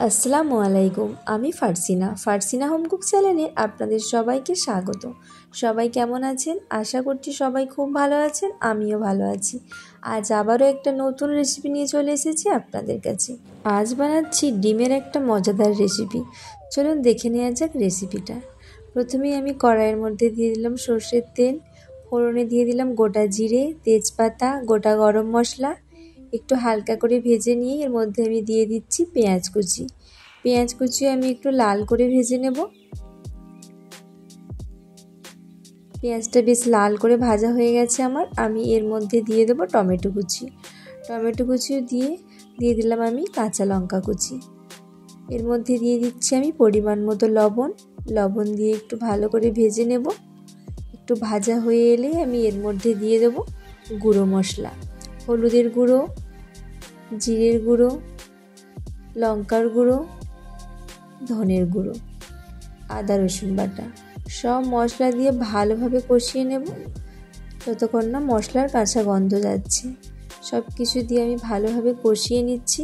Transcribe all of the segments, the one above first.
আসসালামু আলাইকুম। আমি ফারসিনা হোম কুক চ্যানেলে আপনাদের সবাইকে স্বাগত। সবাই কেমন আছেন? আশা করছি সবাই খুব ভালো আছেন, আমিও ভালো আছি। আজ আবারও একটা নতুন রেসিপি নিয়ে চলে এসেছি আপনাদের কাছে। আজ বানাচ্ছি ডিমের একটা মজাদার রেসিপি। চলুন দেখে নেওয়া যাক রেসিপিটা। প্রথমেই আমি কড়াইয়ের মধ্যে দিয়ে দিলাম সর্ষের তেল, ফোড়নে দিয়ে দিলাম গোটা জিরে, তেজপাতা, গোটা গরম মশলা। একটু হালকা করে ভেজে নিয়ে এর মধ্যে আমি দিয়ে দিচ্ছি পেঁয়াজ কুচি আমি একটু লাল করে ভেজে নেব। পেঁয়াজটা বেশ লাল করে ভাজা হয়ে গেছে আমার। আমি এর মধ্যে দিয়ে দেবো টমেটো কুচিও দিয়ে দিলাম আমি কাঁচা লঙ্কা কুচি। এর মধ্যে দিয়ে দিচ্ছি আমি পরিমাণ মতো লবণ দিয়ে একটু ভালো করে ভেজে নেব। একটু ভাজা হয়ে এলে আমি এর মধ্যে দিয়ে দেবো গুঁড়ো মশলা, হলুদের গুঁড়ো, জিরের গুঁড়ো, লঙ্কার গুঁড়ো, ধনের গুঁড়ো, আদা রসুন বাটা। সব মশলা দিয়ে ভালোভাবে কষিয়ে নেব যতক্ষণ না মশলার কাঁচা গন্ধ যাচ্ছে। সব কিছু দিয়ে আমি ভালোভাবে কষিয়ে নিচ্ছি।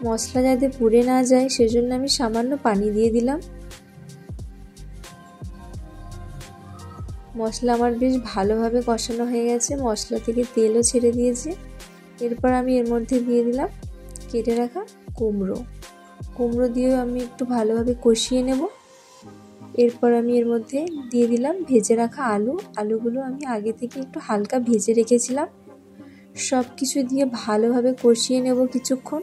মশলা যাতে পুড়ে না যায় সেজন্য আমি সামান্য পানি দিয়ে দিলাম। মশলা আমার বেশ ভালোভাবে কষানো হয়ে গেছে, মশলা থেকে তেলও ছেড়ে দিয়েছে। এরপর আমি এর মধ্যে দিয়ে দিলাম কেটে রাখা কুমড়ো দিয়েও আমি একটু ভালোভাবে কষিয়ে নেব। এরপর আমি এর মধ্যে দিয়ে দিলাম ভেজে রাখা আলুগুলো আমি আগে থেকে একটু হালকা ভেজে রেখেছিলাম। সব কিছু দিয়ে ভালোভাবে কষিয়ে নেব কিছুক্ষণ।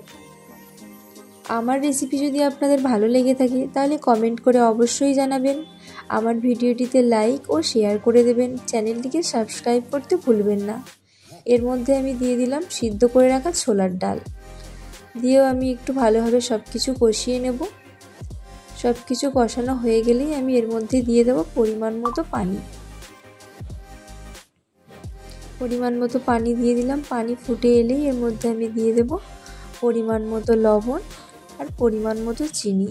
আমার রেসিপি যদি আপনাদের ভালো লেগে থাকে তাহলে কমেন্ট করে অবশ্যই জানাবেন। আমার ভিডিওটিতে লাইক ও শেয়ার করে দেবেন। চ্যানেলটিকে সাবস্ক্রাইব করতে ভুলবেন না। এর মধ্যে আমি দিয়ে দিলাম সিদ্ধ করে রাখা ছোলার ডাল দিয়েও আমি একটু ভালোভাবে সব কিছু কষিয়ে নেব। সব কিছু কষানো হয়ে গেলেই আমি এর মধ্যে দিয়ে দেবো পরিমাণ মতো পানি দিয়ে দিলাম। পানি ফুটে এলেই এর মধ্যে আমি দিয়ে দেবো পরিমাণ মতো লবণ আর পরিমাণ মতো চিনি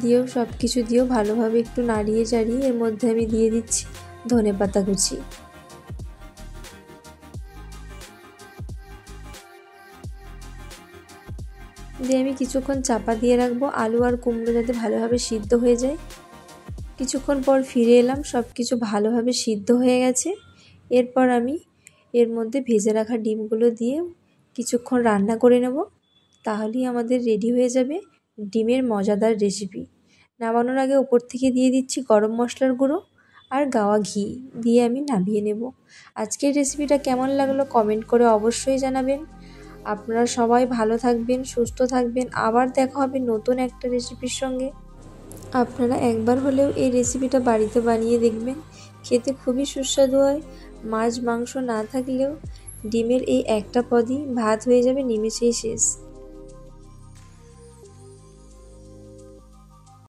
দিয়েও সব কিছু দিয়েও ভালোভাবে একটু নাড়িয়ে চাড়িয়ে এর মধ্যে আমি দিয়ে দিচ্ছি ধনেপাতা কুচি। দিয়ে আমি কিছুক্ষণ চাপা দিয়ে রাখবো আলু আর কুমড়ো যাতে ভালোভাবে সিদ্ধ হয়ে যায়। কিছুক্ষণ পর ফিরে এলাম, সব কিছু ভালোভাবে সিদ্ধ হয়ে গেছে। এরপর আমি এর মধ্যে ভেজে রাখা ডিমগুলো দিয়ে কিছুক্ষণ রান্না করে নেব। তাহলেই আমাদের রেডি হয়ে যাবে ডিমের মজাদার রেসিপি। নামানোর আগে ওপর থেকে দিয়ে দিচ্ছি গরম মশলার গুঁড়ো আর গাওয়া ঘি দিয়ে আমি নামিয়ে নেব। আজকের রেসিপিটা কেমন লাগলো কমেন্ট করে অবশ্যই জানাবেন। আপনারা সবাই ভালো থাকবেন, সুস্থ থাকবেন। আবার দেখা হবে নতুন একটা রেসিপির সঙ্গে। আপনারা একবার হলেও এই রেসিপিটা বাড়িতে বানিয়ে দেখবেন, খেতে খুবই সুস্বাদু হয়। মাছ মাংস না থাকলেও ডিমের এই একটা পদই ভাত হয়ে যাবে নিমেষেই শেষ।